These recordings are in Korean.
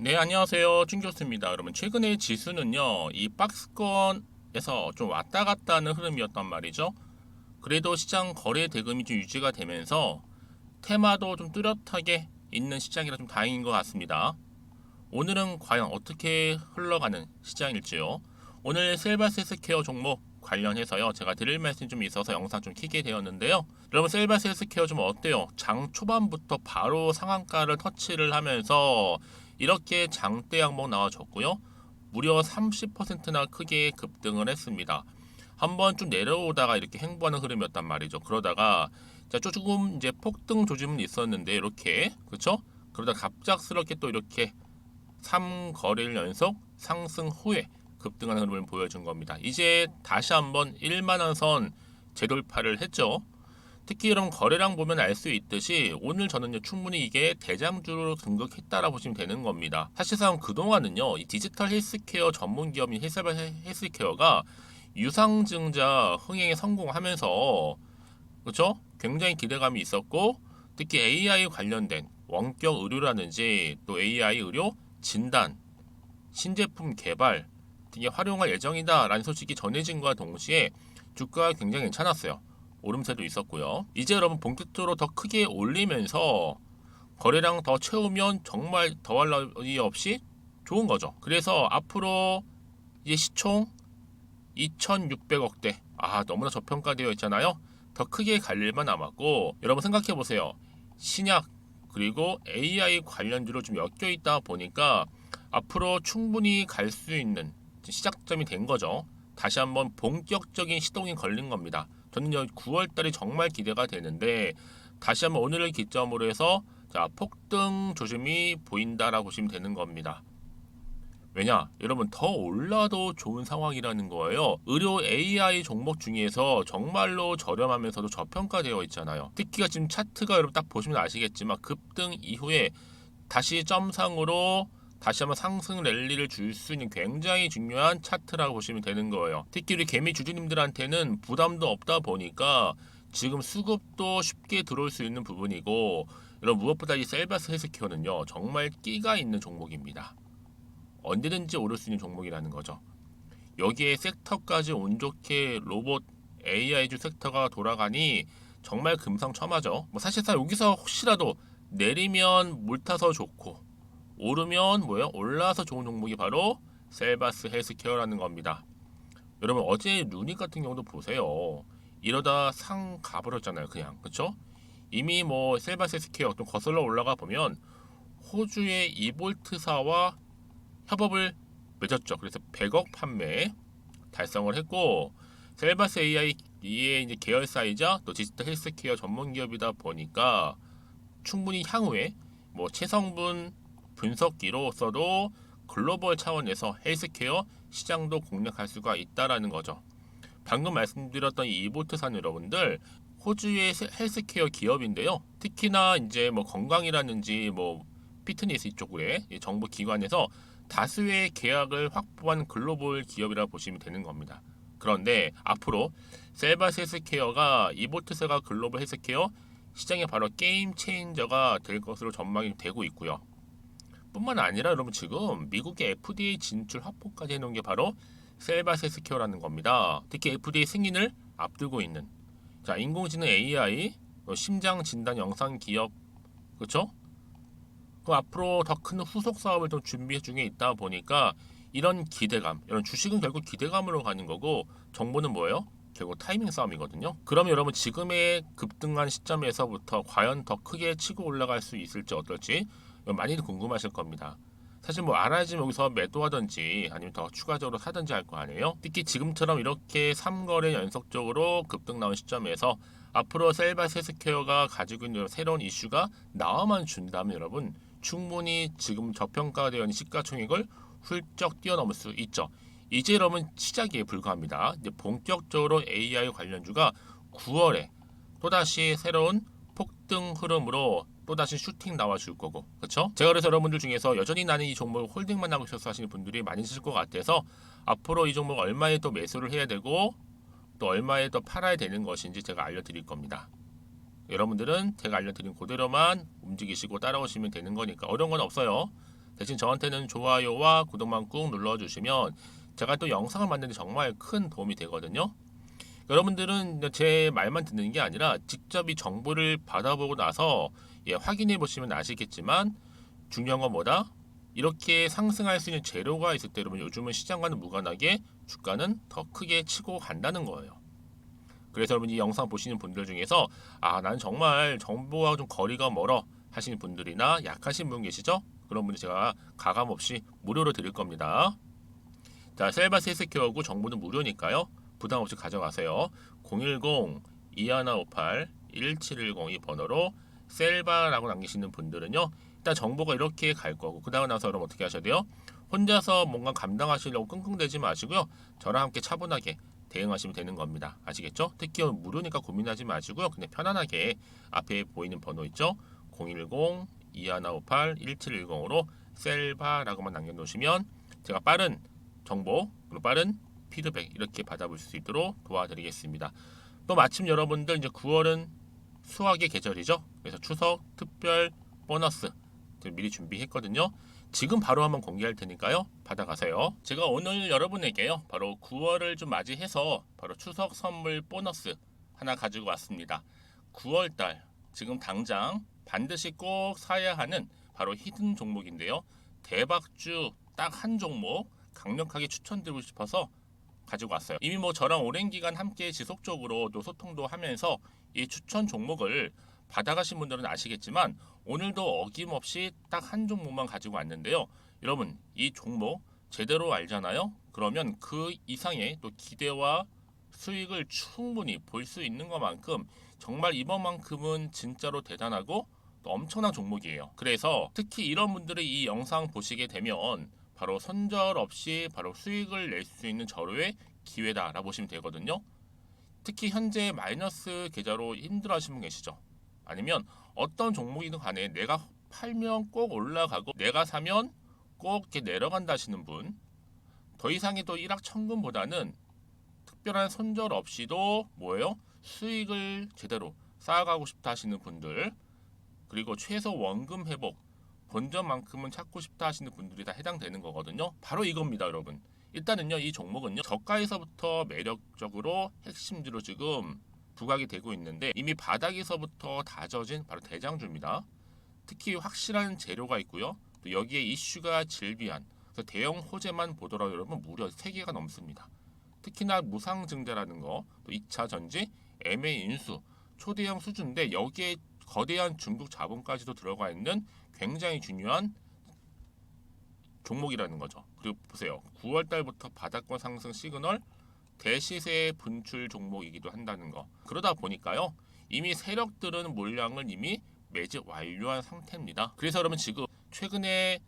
네, 안녕하세요. 준교수입니다. 여러분, 최근에 지수는요, 이 박스권에서 좀 왔다 갔다 하는 흐름이었단 말이죠. 그래도 시장 거래 대금이 좀 유지가 되면서 테마도 좀 뚜렷하게 있는 시장이라 좀 다행인 것 같습니다. 오늘은 과연 어떻게 흘러가는 시장일지요. 오늘 셀바스 헬스케어 종목 관련해서요. 제가 드릴 말씀이 좀 있어서 영상 좀 켜게 되었는데요. 여러분 셀바스 헬스케어 좀 어때요? 장 초반부터 바로 상한가를 터치를 하면서 이렇게 장대 항목 나와줬고요. 무려 30%나 크게 급등을 했습니다. 한번 좀 내려오다가 이렇게 횡보하는 흐름이었단 말이죠. 그러다가 자 조금 이제 폭등 조짐은 있었는데 이렇게 그렇죠? 그러다 갑작스럽게 또 이렇게 3거래일 연속 상승 후에 급등하는 흐름을 보여준 겁니다. 이제 다시 한번 1만원 선 재돌파를 했죠. 특히 이런 거래량 보면 알 수 있듯이 오늘 저는요 충분히 이게 대장주로 등극했다라 보시면 되는 겁니다. 사실상 그동안은요 이 디지털 헬스케어 전문 기업인 헬스케어가 유상증자 흥행에 성공하면서 그렇죠? 굉장히 기대감이 있었고 특히 AI 관련된 원격 의료라든지 또 AI 의료 진단, 신제품 개발 등에 활용할 예정이다라는 소식이 전해진과 동시에 주가가 굉장히 괜찮았어요. 오름세도 있었고요. 이제 여러분 본격적으로 더 크게 올리면서 거래량 더 채우면 정말 더할 나위 없이 좋은 거죠. 그래서 앞으로 이제 시총 2,600억대 너무나 저평가되어 있잖아요. 더 크게 갈 일만 남았고 여러분 생각해 보세요. 신약 그리고 AI 관련주로 좀 엮여 있다 보니까 앞으로 충분히 갈 수 있는 시작점이 된 거죠. 다시 한번 본격적인 시동이 걸린 겁니다. 저는 9월 달이 정말 기대가 되는데 다시 한번 오늘을 기점으로 해서 폭등 조짐이 보인다라고 보시면 되는 겁니다. 왜냐? 여러분 더 올라도 좋은 상황이라는 거예요. 의료 AI 종목 중에서 정말로 저렴하면서도 저평가되어 있잖아요. 특히가 지금 차트가 여러분 딱 보시면 아시겠지만 급등 이후에 다시 점상으로 다시 한번 상승 랠리를 줄 수 있는 굉장히 중요한 차트라고 보시면 되는 거예요. 특히 우리 개미 주주님들한테는 부담도 없다 보니까 지금 수급도 쉽게 들어올 수 있는 부분이고 여러분 무엇보다 이 셀바스 헬스케어는요 정말 끼가 있는 종목입니다. 언제든지 오를 수 있는 종목이라는 거죠. 여기에 섹터까지 운 좋게 로봇 AI주 섹터가 돌아가니 정말 금상첨화죠. 뭐 사실상 여기서 혹시라도 내리면 물 타서 좋고 오르면 뭐예요? 올라서 좋은 종목이 바로 셀바스 헬스케어라는 겁니다. 여러분 어제 루닉 같은 경우도 보세요. 이러다 상 가버렸잖아요. 그냥 그쵸? 이미 뭐 셀바스 헬스케어 좀 거슬러 올라가 보면 호주의 이볼트사와 협업을 맺었죠. 그래서 100억 판매 달성을 했고 셀바스 AI의 이제 계열사이자 또 디지털 헬스케어 전문 기업이다 보니까 충분히 향후에 뭐 체성분 분석기로서도 글로벌 차원에서 헬스케어 시장도 공략할 수가 있다라는 거죠. 방금 말씀드렸던 이 이볼트산 여러분들 호주의 헬스케어 기업인데요. 특히나 이제 뭐 건강이라든지 뭐 피트니스 이쪽에 정부 기관에서 다수의 계약을 확보한 글로벌 기업이라 보시면 되는 겁니다. 그런데 앞으로 셀바스 헬스케어가 이볼트스가 글로벌 헬스케어 시장에 바로 게임 체인저가 될 것으로 전망이 되고 있고요. 뿐만 아니라 여러분 지금 미국의 FDA 진출 확보까지 해놓은 게 바로 셀바스 헬스케어라는 겁니다. 특히 FDA 승인을 앞두고 있는 인공지능 AI 심장 진단 영상 기업 그렇죠? 그 앞으로 더 큰 후속 사업을 좀 준비 중에 있다 보니까 이런 기대감, 이런 주식은 결국 기대감으로 가는 거고 정보는 뭐예요? 결국 타이밍 싸움이거든요. 그럼 여러분 지금의 급등한 시점에서부터 과연 더 크게 치고 올라갈 수 있을지 어떨지 많이들 궁금하실 겁니다. 사실 뭐 알아야지만 여기서 매도하든지 아니면 더 추가적으로 사든지 할 거 아니에요. 특히 지금처럼 이렇게 3거래 연속적으로 급등 나온 시점에서 앞으로 셀바스 헬스케어가 가지고 있는 새로운 이슈가 나와만 준다면 여러분 충분히 지금 저평가되어 있는 시가총액을 훌쩍 뛰어넘을 수 있죠. 이제 여러분 시작에 불과합니다. 이제 본격적으로 AI 관련주가 9월에 또다시 새로운 폭등 흐름으로 또다시 슈팅 나와줄 거고 그렇죠? 제가 그래서 여러분들 중에서 여전히 나는 이 종목 홀딩만 하고 있어서 하시는 분들이 많이 있을 것 같아서 앞으로 이 종목 얼마에 또 매수를 해야 되고 또 얼마에 또 팔아야 되는 것인지 제가 알려드릴 겁니다. 여러분들은 제가 알려드린 그대로만 움직이시고 따라오시면 되는 거니까 어려운 건 없어요. 대신 저한테는 좋아요와 구독만 꾹 눌러주시면 제가 또 영상을 만드는 데 정말 큰 도움이 되거든요. 여러분들은 제 말만 듣는 게 아니라 직접 이 정보를 받아보고 나서 확인해 보시면 아시겠지만 중요한 건 뭐다? 이렇게 상승할 수 있는 재료가 있을 때 여러분 요즘은 시장과는 무관하게 주가는 더 크게 치고 간다는 거예요. 그래서 여러분 이 영상 보시는 분들 중에서 나는 정말 정보와 좀 거리가 멀어 하시는 분들이나 약하신 분 계시죠? 그런 분들 제가 가감 없이 무료로 드릴 겁니다. 자, 셀바스 헬스케어고 정보는 무료니까요. 부담 없이 가져가세요. 010-2158-1710 이 번호로 셀바라고 남기시는 분들은요. 일단 정보가 이렇게 갈 거고 그 다음 나서 여러분 어떻게 하셔야 돼요? 혼자서 뭔가 감당하시려고 끙끙대지 마시고요. 저랑 함께 차분하게 대응하시면 되는 겁니다. 아시겠죠? 특히 무료니까 고민하지 마시고요. 그냥 편안하게 앞에 보이는 번호 있죠? 010-2158-1710으로 셀바라고만 남겨놓으시면 제가 빠른 정보 그리고 빠른 피드백 이렇게 받아볼 수 있도록 도와드리겠습니다. 또 마침 여러분들 이제 9월은 수학의 계절이죠. 그래서 추석 특별 보너스 미리 준비했거든요. 지금 바로 한번 공개할 테니까요. 받아가세요. 제가 오늘 여러분에게요. 바로 9월을 좀 맞이해서 바로 추석 선물 보너스 하나 가지고 왔습니다. 9월달 지금 당장 반드시 꼭 사야 하는 바로 히든 종목인데요. 대박주 딱 한 종목 강력하게 추천드리고 싶어서 가지고 왔어요. 이미 저랑 오랜 기간 함께 지속적으로 또 소통도 하면서 이 추천 종목을 받아가신 분들은 아시겠지만 오늘도 어김없이 딱 한 종목만 가지고 왔는데요. 여러분 이 종목 제대로 알잖아요. 그러면 그 이상의 또 기대와 수익을 충분히 볼 수 있는 것만큼 정말 이번만큼은 진짜로 대단하고 또 엄청난 종목이에요. 그래서 특히 이런 분들이 이 영상 보시게 되면 바로 손절 없이 바로 수익을 낼 수 있는 절호의 기회다라고 보시면 되거든요. 특히 현재 마이너스 계좌로 힘들어하시는 분 계시죠? 아니면 어떤 종목이든 간에 내가 팔면 꼭 올라가고 내가 사면 꼭 이렇게 내려간다 하시는 분, 더 이상의 또 일확천금보다는 특별한 손절 없이도 뭐예요? 수익을 제대로 쌓아가고 싶다 하시는 분들, 그리고 최소 원금 회복 본전만큼은 찾고 싶다 하시는 분들이 다 해당되는 거거든요. 바로 이겁니다, 여러분. 일단은요, 이 종목은요, 저가에서부터 매력적으로 핵심주로 지금 부각이 되고 있는데 이미 바닥에서부터 다져진 바로 대장주입니다. 특히 확실한 재료가 있고요. 또 여기에 이슈가 질비한 그래서 대형 호재만 보더라도 여러분 무려 3개가 넘습니다. 특히나 무상증자라는 거, 또 2차 전지, MA 인수, 초대형 수주인데 여기에 거대한 중국 자본까지도 들어가 있는 굉장히 중요한 종목이라는 거죠. 그리고 보세요. 9월 달부터 바닥권 상승 시그널 대시세 분출 종목이기도 한다는 거. 그러다 보니까요. 이미 세력들은 물량을 이미 매집 완료한 상태입니다. 그래서 여러분 지금 최근에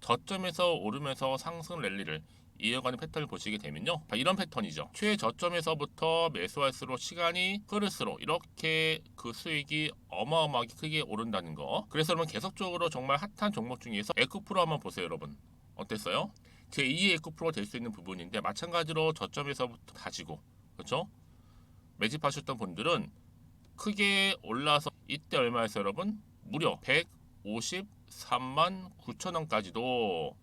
저점에서 오르면서 상승 랠리를 이어가는 패턴을 보시게 되면요. 이런 패턴이죠. 최저점에서부터 매수할수록 시간이 흐를수록 이렇게 그 수익이 어마어마하게 크게 오른다는 거. 그래서 여러분 계속적으로 정말 핫한 종목 중에서 에코프로 한번 보세요, 여러분. 어땠어요? 제2의 에코프로가 될 수 있는 부분인데 마찬가지로 저점에서부터 다지고 그렇죠? 매집하셨던 분들은 크게 올라서 이때 얼마였어요, 여러분? 무려 153만 9천 원까지도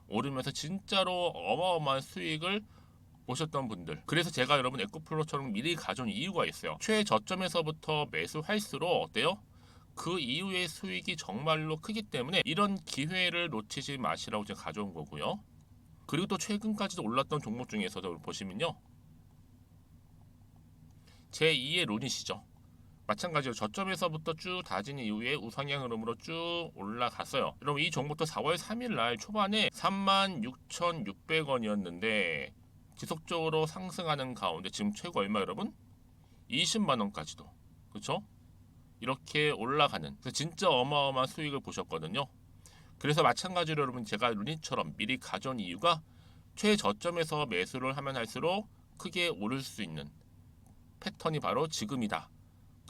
오르면서 진짜로 어마어마한 수익을 보셨던 분들. 그래서 제가 여러분 에코프로처럼 미리 가져온 이유가 있어요. 최저점에서부터 매수할수록 어때요? 그 이후의 수익이 정말로 크기 때문에 이런 기회를 놓치지 마시라고 제가 가져온 거고요. 그리고 또 최근까지도 올랐던 종목 중에서도 보시면요. 제2의 룬이시죠. 마찬가지로 저점에서부터 쭉 다진 이후에 우상향 흐름으로 쭉 올라갔어요. 여러분 이 종목도 4월 3일 날 초반에 36,600원이었는데 지속적으로 상승하는 가운데 지금 최고 얼마 여러분? 20만 원까지도 그렇죠? 이렇게 올라가는 그래서 진짜 어마어마한 수익을 보셨거든요. 그래서 마찬가지로 여러분 제가 루닛처럼 미리 가져온 이유가 최저점에서 매수를 하면 할수록 크게 오를 수 있는 패턴이 바로 지금이다.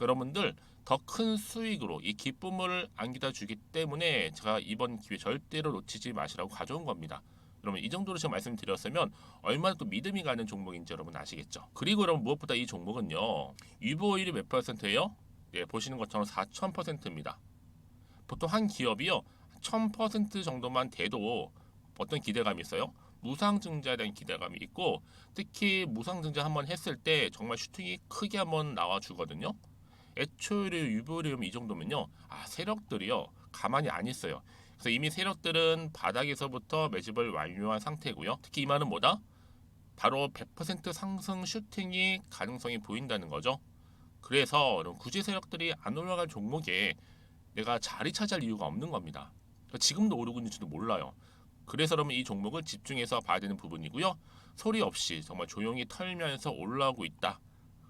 여러분들 더 큰 수익으로 이 기쁨을 안겨다 주기 때문에 제가 이번 기회 절대로 놓치지 마시라고 가져온 겁니다. 여러분 이 정도로 제가 말씀드렸으면 얼마나 또 믿음이 가는 종목인지 여러분 아시겠죠? 그리고 여러분 무엇보다 이 종목은요. 유보율이 몇 %예요? 보시는 것처럼 4000%입니다. 보통 한 기업이요. 1000% 정도만 돼도 어떤 기대감이 있어요? 무상증자에 대한 기대감이 있고, 특히 무상증자 한번 했을 때 정말 슈팅이 크게 한번 나와주거든요. 애초에 유보리움 이 정도면요, 세력들이요 가만히 안 있어요. 그래서 이미 세력들은 바닥에서부터 매집을 완료한 상태고요. 특히 이 말은 뭐다? 바로 100% 상승 슈팅이 가능성이 보인다는 거죠. 그래서 이런 구제 세력들이 안 올라갈 종목에 내가 자리 차지할 이유가 없는 겁니다. 지금도 오르고 있는지도 몰라요. 그래서 그러면 이 종목을 집중해서 봐야 되는 부분이고요. 소리 없이 정말 조용히 털면서 올라오고 있다.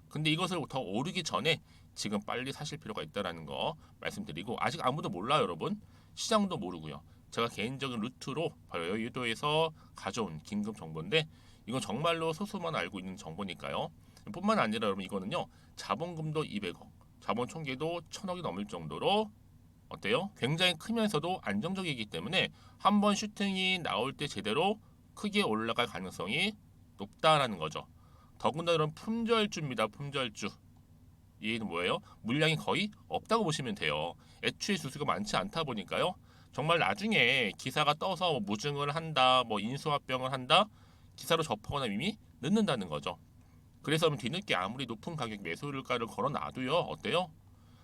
근데 이것을 더 오르기 전에 지금 빨리 사실 필요가 있다는 거 말씀드리고, 아직 아무도 몰라요, 여러분. 시장도 모르고요. 제가 개인적인 루트로 바로 여의도에서 가져온 긴급 정보인데, 이건 정말로 소수만 알고 있는 정보니까요. 뿐만 아니라 여러분, 이거는요, 자본금도 200억, 자본 총계도 1000억이 넘을 정도로 어때요? 굉장히 크면서도 안정적이기 때문에 한번 슈팅이 나올 때 제대로 크게 올라갈 가능성이 높다라는 거죠. 더군다나 이런 품절주입니다. 품절주. 이는 뭐예요? 물량이 거의 없다고 보시면 돼요. 애초에 수수가 많지 않다 보니까요. 정말 나중에 기사가 떠서 뭐 무증을 한다, 뭐 인수합병을 한다, 기사로 접하거나 이미 늦는다는 거죠. 그래서 뒤늦게 아무리 높은 가격 매수가를 걸어놔도요, 어때요?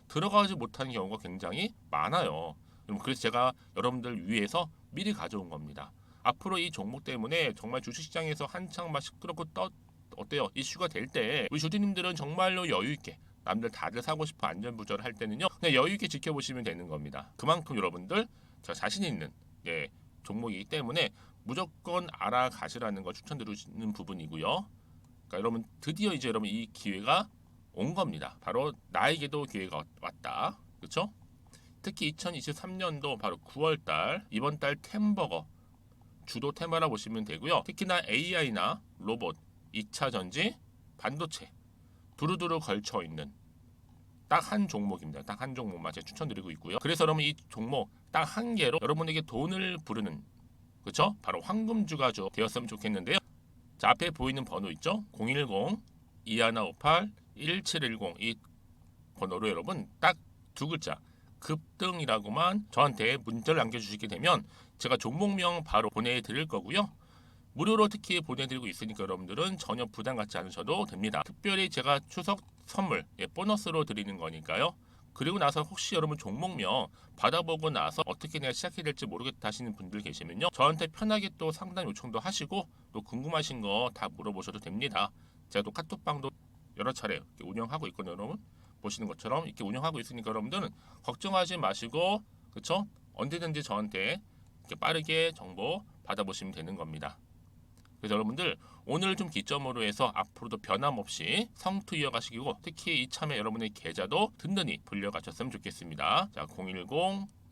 들어가지 못하는 경우가 굉장히 많아요. 그래서 제가 여러분들 위해서 미리 가져온 겁니다. 앞으로 이 종목 때문에 정말 주식시장에서 한창 막 시끄럽고 어때요? 이슈가 될 때 우리 주주님들은 정말로 여유 있게, 남들 다들 사고 싶어 안전부절 할 때는요, 그냥 여유 있게 지켜보시면 되는 겁니다. 그만큼 여러분들 저 자신 있는 종목이기 때문에 무조건 알아가시라는 걸 추천드리는 부분이고요. 그러니까 여러분 드디어 이제 여러분 이 기회가 온 겁니다. 바로 나에게도 기회가 왔다. 그렇죠? 특히 2023년도 바로 9월달, 이번 달 템버거 주도 테마라 보시면 되고요. 특히나 AI나 로봇, 2차 전지, 반도체 두루두루 걸쳐 있는 딱 한 종목입니다. 딱 한 종목만 제가 추천드리고 있고요. 그래서 여러분 이 종목 딱 한 개로 여러분에게 돈을 부르는, 그렇죠? 바로 황금주가 되었으면 좋겠는데요. 자, 앞에 보이는 번호 있죠? 010-2158-1710 이 번호로 여러분 딱 두 글자 급등이라고만 저한테 문자를 남겨주시게 되면 제가 종목명 바로 보내드릴 거고요. 무료로 특히 보내드리고 있으니까 여러분들은 전혀 부담 갖지 않으셔도 됩니다. 특별히 제가 추석 선물 보너스로 드리는 거니까요. 그리고 나서 혹시 여러분 종목명 받아보고 나서 어떻게 내가 시작해야 될지 모르겠다 하시는 분들 계시면요, 저한테 편하게 또 상담 요청도 하시고 또 궁금하신 거 다 물어보셔도 됩니다. 제가 또 카톡방도 여러 차례 이렇게 운영하고 있거든요. 여러분 보시는 것처럼 이렇게 운영하고 있으니까 여러분들은 걱정하지 마시고, 그렇죠? 언제든지 저한테 이렇게 빠르게 정보 받아보시면 되는 겁니다. 그래서 여러분들 오늘 좀 기점으로 해서 앞으로도 변함없이 성투 이어가시고, 특히 이참에 여러분의 계좌도 든든히 불려가셨으면 좋겠습니다. 자,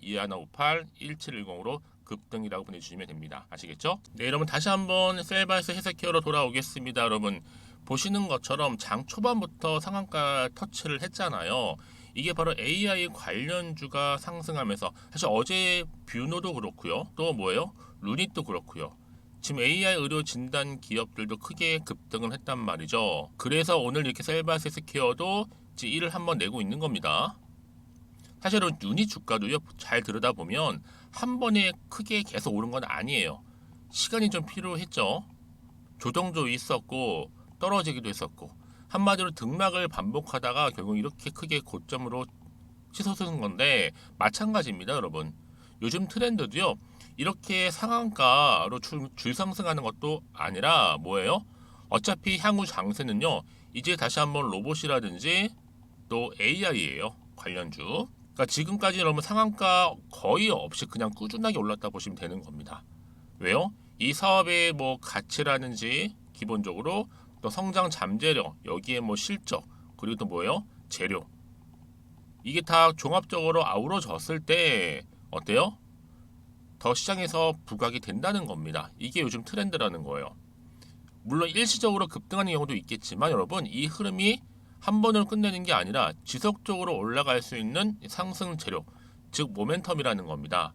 010-2158-1710으로 급등이라고 보내주시면 됩니다. 아시겠죠? 네, 여러분 다시 한번 셀바이스 해석케어로 돌아오겠습니다. 여러분 보시는 것처럼 장 초반부터 상한가 터치를 했잖아요. 이게 바로 AI 관련주가 상승하면서, 사실 어제 뷰노도 그렇고요. 또 뭐예요? 루닛도 그렇고요. 지금 AI 의료 진단 기업들도 크게 급등을 했단 말이죠. 그래서 오늘 이렇게 셀바이스 스퀘어도 이제 일을 한번 내고 있는 겁니다. 사실은 유닛 주가도요, 잘 들여다보면 한 번에 크게 계속 오른 건 아니에요. 시간이 좀 필요했죠. 조정도 있었고 떨어지기도 했었고, 한마디로 등락을 반복하다가 결국 이렇게 크게 고점으로 치솟은 건데 마찬가지입니다, 여러분. 요즘 트렌드도요, 이렇게 상한가로 줄 상승하는 것도 아니라 뭐예요? 어차피 향후 장세는요, 이제 다시 한번 로봇이라든지 또 AI예요. 관련주. 그러니까 지금까지 여러분 상한가 거의 없이 그냥 꾸준하게 올랐다 보시면 되는 겁니다. 왜요? 이 사업의 뭐 가치라든지 기본적으로 또 성장 잠재력, 여기에 뭐 실적, 그리고 또 뭐예요? 재료. 이게 다 종합적으로 아우러졌을 때 어때요? 더 시장에서 부각이 된다는 겁니다. 이게 요즘 트렌드라는 거예요. 물론 일시적으로 급등하는 경우도 있겠지만 여러분 이 흐름이 한 번으로 끝내는 게 아니라 지속적으로 올라갈 수 있는 상승 재료, 즉 모멘텀이라는 겁니다.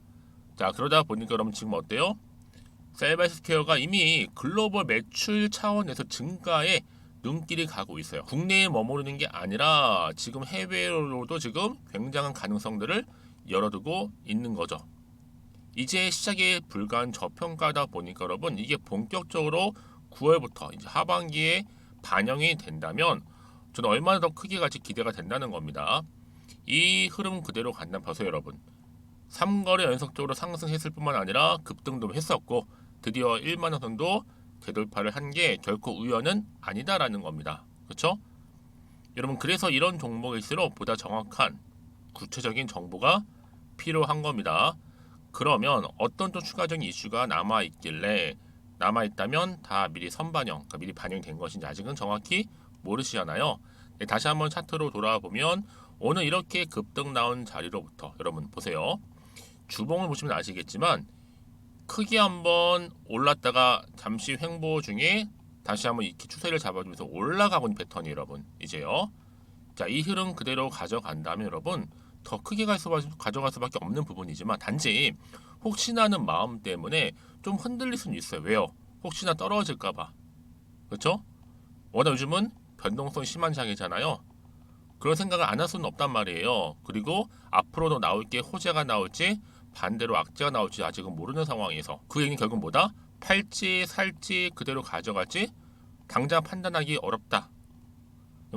자, 그러다 보니까 여러분 지금 어때요? 셀바이스퀘어가 이미 글로벌 매출 차원에서 증가에 눈길이 가고 있어요. 국내에 머무르는 게 아니라 지금 해외로도 지금 굉장한 가능성들을 열어두고 있는 거죠. 이제 시작에 불과한 저평가다 보니까 여러분 이게 본격적으로 9월부터 이제 하반기에 반영이 된다면 저는 얼마나 더 크게 같이 기대가 된다는 겁니다. 이 흐름 그대로 간다면 보세요 여러분. 3거래 연속적으로 상승했을 뿐만 아니라 급등도 했었고 드디어 1만 원 선도 되돌파를 한 게 결코 우연은 아니다라는 겁니다. 그렇죠? 여러분 그래서 이런 종목일수록 보다 정확한 구체적인 정보가 필요한 겁니다. 그러면 어떤 또 추가적인 이슈가 남아있길래 남아있다면 다 미리 선반영, 그러니까 미리 반영된 것인지 아직은 정확히 모르시잖아요. 네, 다시 한번 차트로 돌아와 보면 오늘 이렇게 급등 나온 자리로부터 여러분 보세요. 주봉을 보시면 아시겠지만 크게 한번 올랐다가 잠시 횡보 중에 다시 한번 이렇게 추세를 잡아주면서 올라가고 있는 패턴이 여러분 이제요. 자, 이 흐름 그대로 가져간다면 여러분 더 크게 가져갈 수밖에 없는 부분이지만 단지 혹시나 하는 마음 때문에 좀 흔들릴 수는 있어요. 왜요? 혹시나 떨어질까봐. 그렇죠? 워낙 요즘은 변동성이 심한 장이잖아요. 그런 생각을 안 할 수는 없단 말이에요. 그리고 앞으로도 나올 게 호재가 나올지 반대로 악재가 나올지 아직은 모르는 상황에서 그 얘기는 결국 뭐다? 팔지 살지 그대로 가져갈지 당장 판단하기 어렵다.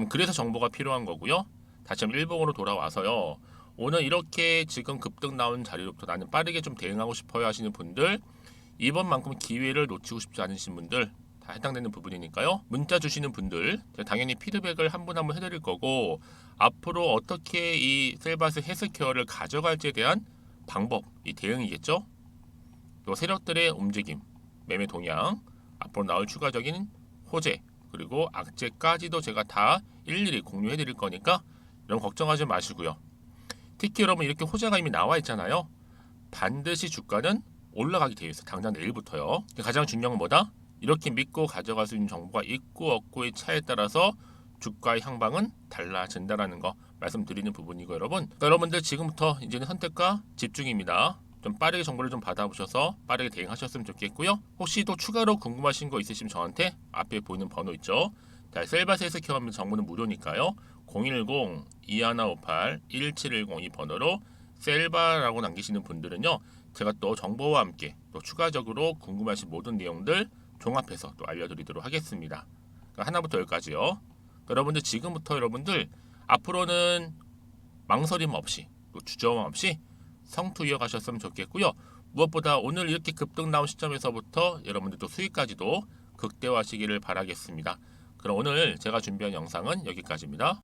그래서 정보가 필요한 거고요. 다시 한번 일봉으로 돌아와서요. 오늘 이렇게 지금 급등 나온 자리로부터 나는 빠르게 좀 대응하고 싶어요 하시는 분들, 이번만큼 기회를 놓치고 싶지 않으신 분들 다 해당되는 부분이니까요. 문자 주시는 분들 당연히 피드백을 한 분 한 분 해드릴 거고, 앞으로 어떻게 이 셀바스 헬스케어를 가져갈지에 대한 방법, 이 대응이겠죠. 또 세력들의 움직임, 매매 동향, 앞으로 나올 추가적인 호재, 그리고 악재까지도 제가 다 일일이 공유해 드릴 거니까 여러분 걱정하지 마시고요. 특히 여러분 이렇게 호재가 이미 나와 있잖아요. 반드시 주가는 올라가게 되어 있어요. 당장 내일부터요. 가장 중요한 건 뭐다? 이렇게 믿고 가져갈 수 있는 정보가 있고 없고의 차에 따라서 주가의 향방은 달라진다라는 거 말씀드리는 부분이고 여러분. 그러니까 여러분들 지금부터 이제는 선택과 집중입니다. 좀 빠르게 정보를 좀 받아보셔서 빠르게 대응하셨으면 좋겠고요. 혹시 또 추가로 궁금하신 거 있으시면 저한테 앞에 보이는 번호 있죠. 자, 셀바스에서 케어하면 정보는 무료니까요. 010-2158-1710 이 번호로 셀바라고 남기시는 분들은요. 제가 또 정보와 함께 또 추가적으로 궁금하신 모든 내용들 종합해서 또 알려드리도록 하겠습니다. 그러니까 하나부터 열까지요. 여러분들 지금부터 여러분들 앞으로는 망설임 없이 또 주저함 없이 성투 이어가셨으면 좋겠고요. 무엇보다 오늘 이렇게 급등 나온 시점에서부터 여러분들 또 수익까지도 극대화하시기를 바라겠습니다. 그럼 오늘 제가 준비한 영상은 여기까지입니다.